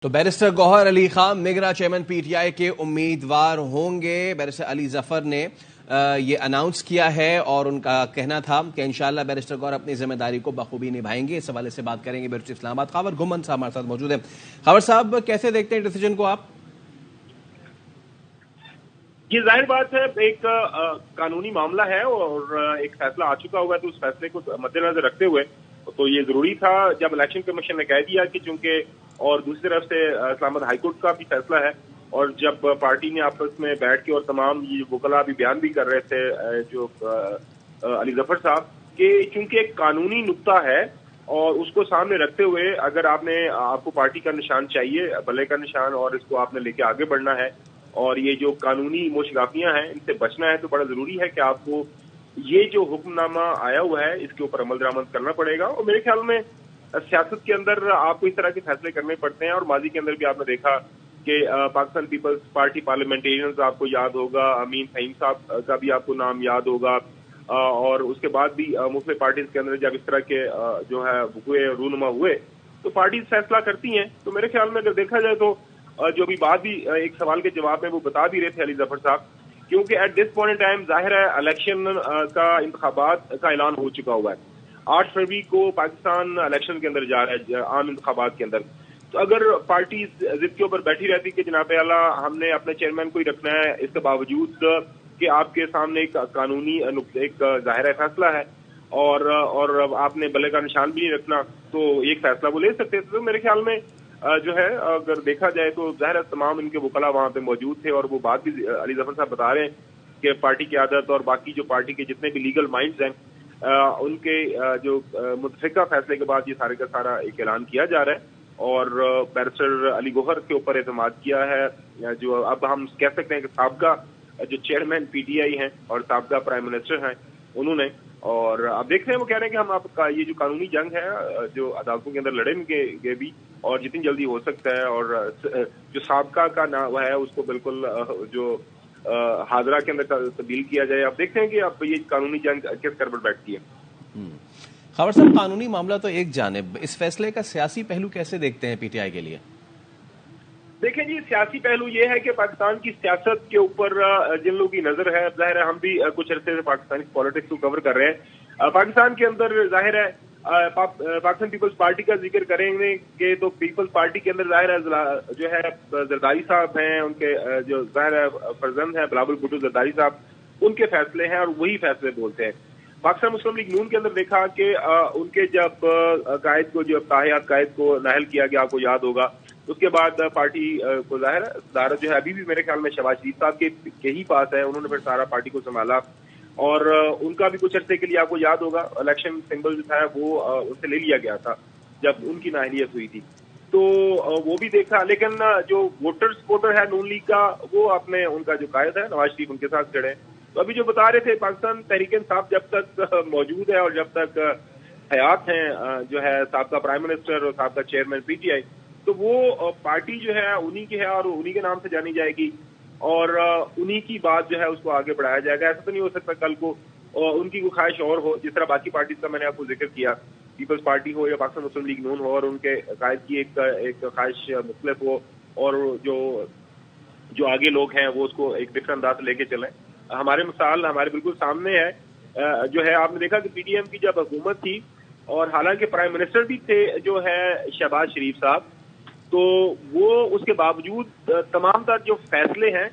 تو بیرسٹر گوہر علی خان نگراں chairman P T آئی کے امیدوار ہوں گے۔ بیرسٹر علی ظفر نے یہ اناؤنس کیا ہے اور ان کا کہنا تھا کہ انشاءاللہ بیرسٹر گوہر اپنی ذمہ داری کو بخوبی نبھائیں گے۔ اس حوالے سے بات کریں گے بیرسٹر اسلام آباد خاور گھمن صاحب ہمارے ساتھ موجود ہیں۔ خاور صاحب، کیسے دیکھتے ہیں ڈیسیجن کو آپ؟ یہ ظاہر بات ہے، ایک قانونی معاملہ ہے اور ایک فیصلہ آ چکا ہوا ہے، تو اس فیصلے کو مد نظر رکھتے ہوئے تو یہ ضروری تھا جب الیکشن کمیشن نے کہہ دیا کہ چونکہ، اور دوسری طرف سے اسلام آباد ہائی کورٹ کا بھی فیصلہ ہے، اور جب پارٹی نے آپس میں بیٹھ کے اور تمام یہ وکلاء بھی بیان بھی کر رہے تھے جو علی ظفر صاحب، کہ چونکہ ایک قانونی نقطہ ہے اور اس کو سامنے رکھتے ہوئے اگر آپ کو پارٹی کا نشان چاہیے، بلے کا نشان، اور اس کو آپ نے لے کے آگے بڑھنا ہے اور یہ جو قانونی موشگافیاں ہیں ان سے بچنا ہے، تو بڑا ضروری ہے کہ آپ کو یہ جو حکم نامہ آیا ہوا ہے اس کے اوپر عمل درآمد کرنا پڑے گا۔ اور میرے خیال میں سیاست کے اندر آپ کو اس طرح کے فیصلے کرنے پڑتے ہیں، اور ماضی کے اندر بھی آپ نے دیکھا کہ پاکستان پیپلز پارٹی پارلیمنٹیرینز آپ کو یاد ہوگا، امین فہیم صاحب کا بھی آپ کو نام یاد ہوگا، اور اس کے بعد بھی مختلف پارٹیز کے اندر جب اس طرح کے جو ہے ہوئے رونما ہوئے تو پارٹیز فیصلہ کرتی ہیں۔ تو میرے خیال میں اگر دیکھا جائے تو جو بھی بات بھی ایک سوال کے جواب میں وہ بتا بھی رہے تھے علی ظفر صاحب، کیونکہ ایٹ دس پوائنٹ ٹائم ظاہر ہے الیکشن کا انتخابات کا اعلان ہو چکا ہوا ہے۔ 8 فروری کو پاکستان الیکشن کے اندر جا رہا ہے، عام انتخابات کے اندر۔ تو اگر پارٹی ضد کے اوپر بیٹھی رہتی کہ جناب اعلیٰ ہم نے اپنے چیئرمین کو ہی رکھنا ہے، اس کے باوجود کہ آپ کے سامنے ایک قانونی ایک ظاہر فیصلہ ہے اور آپ نے بلے کا نشان بھی نہیں رکھنا، تو ایک فیصلہ وہ لے سکتے تھے۔ تو میرے خیال میں جو ہے اگر دیکھا جائے تو ظاہر تمام ان کے وکلاء وہاں پہ موجود تھے، اور وہ بات بھی علی ظفر صاحب بتا رہے ہیں کہ پارٹی کی عادت اور باقی جو پارٹی کے جتنے بھی لیگل مائنڈز ہیں ان کے جو متفقہ فیصلے کے بعد یہ سارے کا سارا ایک اعلان کیا جا رہا ہے، اور بیرسٹر علی گوہر کے اوپر اعتماد کیا ہے، جو اب ہم کہہ سکتے ہیں کہ سابقہ جو چیئرمین پی ٹی آئی ہیں اور سابقہ پرائم منسٹر ہیں انہوں نے، اور اب دیکھ رہے ہیں وہ کہہ رہے ہیں کہ ہم آپ کا یہ جو قانونی جنگ ہے جو عدالتوں کے اندر لڑیں گے بھی، اور جتنی جلدی ہو سکتا ہے، اور جو سابقہ کا نام ہے اس کو بالکل جو حاضرہ کے اندر تبدیل کیا جائے۔ اب دیکھتے ہیں کہ اب یہ قانونی جنگ کس کر پر بیٹھتی ہے۔ خاور صاحب، قانونی معاملہ تو ایک جانب، اس فیصلے کا سیاسی پہلو کیسے دیکھتے ہیں پی ٹی آئی کے لیے؟ دیکھیں جی، سیاسی پہلو یہ ہے کہ پاکستان کی سیاست کے اوپر جن لوگوں کی نظر ہے، ظاہر ہے ہم بھی کچھ عرصے سے پاکستانی پالیٹکس کو کور کر رہے ہیں، پاکستان کے اندر ظاہر ہے پاکستان پیپلز پارٹی کا ذکر کریں گے کہ تو پیپلز پارٹی کے اندر ظاہر ہے جو ہے زرداری صاحب ہیں، ان کے جو ظاہر ہے فرزند ہے بلاول بھٹو زرداری صاحب، ان کے فیصلے ہیں اور وہی فیصلے بولتے ہیں۔ پاکستان مسلم لیگ نون کے اندر دیکھا کہ ان کے جب قائد کو، جو تاحیات قائد کو نااہل کیا گیا، آپ کو یاد ہوگا، اس کے بعد پارٹی کو ظاہر ہے صدارت جو ہے ابھی بھی میرے خیال میں شہباز شریف صاحب کے ہی پاس ہے، انہوں نے پھر سارا پارٹی کو سنبھالا، اور ان کا بھی کچھ عرصے کے لیے آپ کو یاد ہوگا الیکشن سمبل جو تھا وہ ان سے لے لیا گیا تھا جب ان کی نااہلیت ہوئی تھی، تو وہ بھی دیکھا۔ لیکن جو ووٹر سپورٹر ہے نون لیگ کا، وہ اپنے ان کا جو قائد ہے نواز شریف ان کے ساتھ کھڑے ہیں۔ تو ابھی جو بتا رہے تھے پاکستان تحریک انصاف جب تک موجود ہے اور جب تک حیات ہیں جو ہے سابقہ پرائم منسٹر اور سابقہ چیئرمین پی ٹی آئی، تو وہ پارٹی جو ہے انہی کی ہے اور انہی کے نام سے جانی جائے گی، اور انہی کی بات جو ہے اس کو آگے بڑھایا جائے گا۔ ایسا تو نہیں ہو سکتا کل کو ان کی کوئی خواہش اور ہو، جس طرح باقی پارٹیز کا میں نے آپ کو ذکر کیا، پیپلز پارٹی ہو یا پاکستان مسلم لیگ نون ہو، اور ان کے قائد کی ایک خواہش مختلف ہو، اور جو آگے لوگ ہیں وہ اس کو ایک ڈفرنٹ انداز سے لے کے چلیں۔ ہمارے مثال ہمارے بالکل سامنے ہے، جو ہے آپ نے دیکھا کہ پی ٹی ایم کی جب حکومت تھی، اور حالانکہ پرائم منسٹر بھی تھے جو ہے شہباز شریف صاحب، تو وہ اس کے باوجود تمام تر جو فیصلے ہیں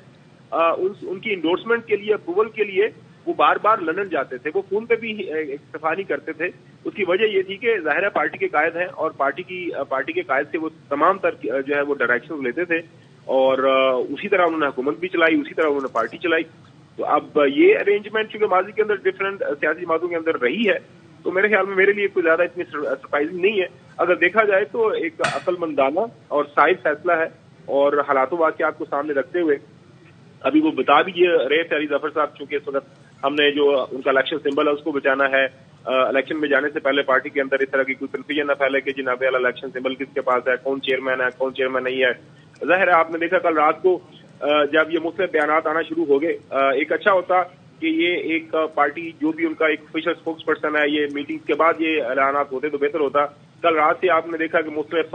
ان کی انڈورسمنٹ کے لیے، اپروول کے لیے وہ بار بار لندن جاتے تھے، وہ فون پہ بھی اکتفا نہیں کرتے تھے۔ اس کی وجہ یہ تھی کہ ظاہر ہے پارٹی کے قائد ہیں، اور پارٹی کے قائد سے وہ تمام تر جو ہے وہ ڈائریکشن لیتے تھے، اور اسی طرح انہوں نے حکومت بھی چلائی، اسی طرح انہوں نے پارٹی چلائی۔ تو اب یہ ارینجمنٹ چونکہ ماضی کے اندر ڈفرینٹ سیاسی جماعتوں کے اندر رہی ہے، تو میرے خیال میں میرے لیے کوئی زیادہ اتنی سرپرائزنگ نہیں ہے۔ اگر دیکھا جائے تو ایک عقل مندانہ اور صائب فیصلہ ہے، اور حالات و واقعات کو سامنے رکھتے ہوئے ابھی وہ بتا بھی رہے تھے علی ظفر صاحب، چونکہ اس وقت ہم نے جو ان کا الیکشن سمبل ہے اس کو بچانا ہے، الیکشن میں جانے سے پہلے پارٹی کے اندر اس طرح کی کوئی کنفیوژن نہ پھیلے کہ جناب والا الیکشن سمبل کس کے پاس ہے، کون چیئرمین ہے، کون چیئرمین نہیں ہے۔ ظاہر ہے آپ نے دیکھا کل رات کو جب یہ مختلف بیانات آنا شروع ہو گئے، ایک اچھا ہوتا کہ یہ ایک پارٹی جو بھی ان کا ایک آفیشل اسپوکس پرسن ہے، یہ میٹنگز کے بعد یہ اعلانات ہوتے تو بہتر ہوتا۔ کل رات سے آپ نے دیکھا کہ مختلف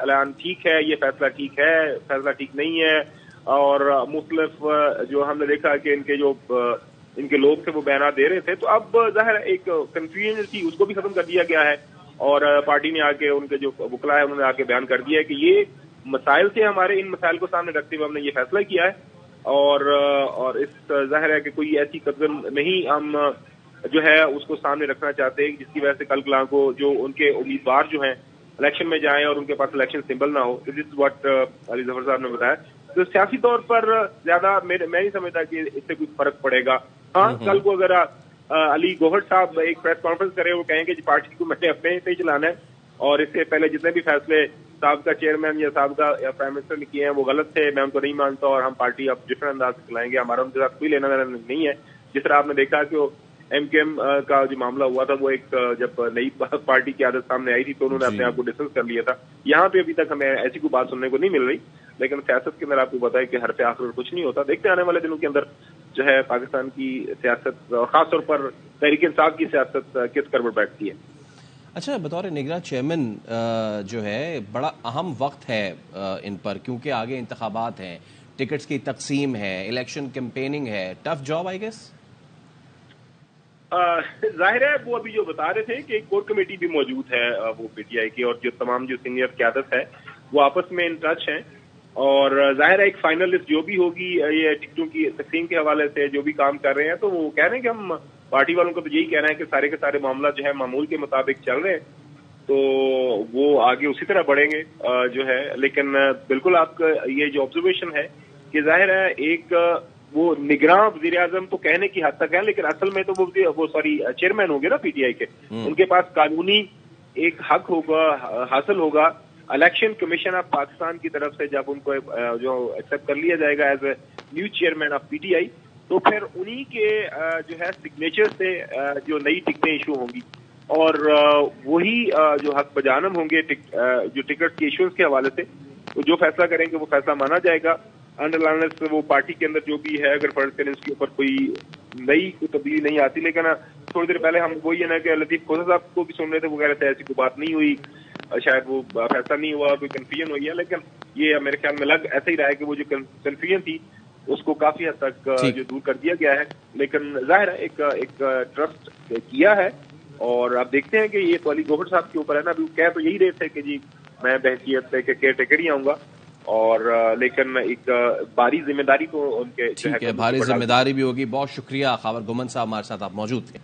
اعلان ٹھیک ہے, یہ فیصلہ ٹھیک ہے, فیصلہ ٹھیک نہیں ہے, اور مختلف جو ہم نے دیکھا کہ ان کے لوگ تھے وہ بیانات دے رہے تھے. تو اب ظاہر ایک کنفیوژن تھی اس کو بھی ختم کر دیا گیا ہے, اور پارٹی نے آ کے ان کے جو وکلا ہے انہوں نے آ کے بیان کر دیا ہے کہ یہ مسائل تھے ہمارے, ان مسائل کو سامنے رکھتے ہوئے ہم نے یہ فیصلہ کیا ہے, اور اس ظاہر ہے کہ کوئی ایسی قدم نہیں ہم جو ہے اس کو سامنے رکھنا چاہتے جس کی وجہ سے کل کلاں کو جو ان کے امیدوار جو ہیں الیکشن میں جائیں اور ان کے پاس الیکشن سمبل نہ ہو. دس از واٹ علی ظفر صاحب نے بتایا. تو سیاسی طور پر زیادہ میں نہیں سمجھتا کہ اس سے کچھ فرق پڑے گا. ہاں, کل کو اگر علی گوہر صاحب ایک پریس کانفرنس کرے, وہ کہیں کہ پارٹی کو میں نے اپنے سے ہی چلانا ہے, اور اس سے پہلے جتنے بھی فیصلے سابقہ چیئرمین یا سابقہ پرائم منسٹر نے کیے ہیں وہ غلط تھے, میں ان کو نہیں مانتا, اور ہم پارٹی اب ڈفرنٹ انداز سے چلائیں گے, ہمارا ان کے ساتھ کوئی لینا دینا نہیں ہے. جس طرح آپ نے دیکھا کہ وہ ایم کے ایم کا جو معاملہ ہوا تھا, وہ ایک جب نئی پارٹی کی عادت سامنے آئی تھی تو انہوں نے اپنے آپ کو ڈسٹنس کر لیا تھا. یہاں پہ ابھی تک ہمیں ایسی کوئی بات سننے کو نہیں مل رہی, لیکن سیاست کے اندر آپ کو پتا ہے کہ ہر پہ آخر کچھ نہیں ہوتا. دیکھتے آنے والے دنوں کے اندر جو ہے پاکستان کی سیاست, خاص طور پر تحریک انصاف کی سیاست کس کروٹ بیٹھتی ہے. اچھا, بطور نگراں چیئرمین جو ہے بڑا اہم وقت ہے ان پر, کیونکہ آگے انتخابات ہیں, ٹکٹس کی تقسیم ہے, الیکشن کیمپیننگ ہے, ٹف جاب آئی گیس. ظاہر ہے وہ ابھی جو بتا رہے تھے کہ ایک کور کمیٹی بھی موجود ہے وہ پی ٹی آئی کی, اور جو تمام جو سینئر قیادت ہے وہ آپس میں ان ٹچ ہیں, اور ظاہر ہے ایک فائنل لسٹ جو بھی ہوگی یہ ٹکٹوں کی تقسیم کے حوالے سے جو بھی کام کر رہے ہیں, تو وہ کہہ رہے ہیں کہ ہم پارٹی والوں کو تو یہی کہہ رہے ہیں کہ سارے کے سارے معاملہ جو ہے معمول کے مطابق چل رہے ہیں, تو وہ آگے اسی طرح بڑھیں گے جو ہے. لیکن بالکل آپ کا یہ جو آبزرویشن ہے کہ ظاہر ہے ایک وہ نگراں وزیر اعظم تو کہنے کی حد تک ہے, لیکن اصل میں تو وہ چیئرمین ہوں گے نا پی ٹی آئی کے, ان کے پاس قانونی ایک حق ہوگا, حاصل ہوگا الیکشن کمیشن آف پاکستان کی طرف سے, جب ان کو جو ایکسپٹ کر لیا جائے گا as a new chairman of P T I, تو پھر انہی کے جو ہے سگنیچر سے جو نئی ٹکٹیں ایشو ہوں گی, اور وہی جو حق بجانب ہوں گے جو ٹکٹ کی ایشوز کے حوالے سے جو فیصلہ کریں گے وہ فیصلہ مانا جائے گا. انڈر وہ پارٹی کے اندر جو بھی ہے, اگر فرض کریں اس کے اوپر کوئی نئی تبدیلی نہیں آتی. لیکن تھوڑی دیر پہلے ہم وہی ہے نا کہ لطیف کھوسہ صاحب کو بھی سن رہے تھے, وہ کہہ رہے تھے ایسی کوئی بات نہیں ہوئی, شاید وہ فیصلہ نہیں ہوا, کوئی کنفیوژن ہوئی ہے. لیکن یہ میرے خیال میں ایسا ہی رہا ہے کہ وہ جو کنفیوژن تھی اس کو کافی حد تک جو دور کر دیا گیا ہے. لیکن ظاہر ہے ایک ٹرسٹ کیا ہے, اور آپ دیکھتے ہیں کہ یہ تو علی گوہر صاحب کے اوپر ہے نا. ابھی کہہ تو یہی رہے تھے کہ جی میں بحثیت کیئر ٹیکر ہی آؤں گا, اور لیکن ایک بھاری ذمہ داری کو ان کے ٹھیک ہے, بھاری ذمہ داری بھی ہوگی. بہت شکریہ خاور گومن صاحب, ہمارے ساتھ آپ موجود تھے.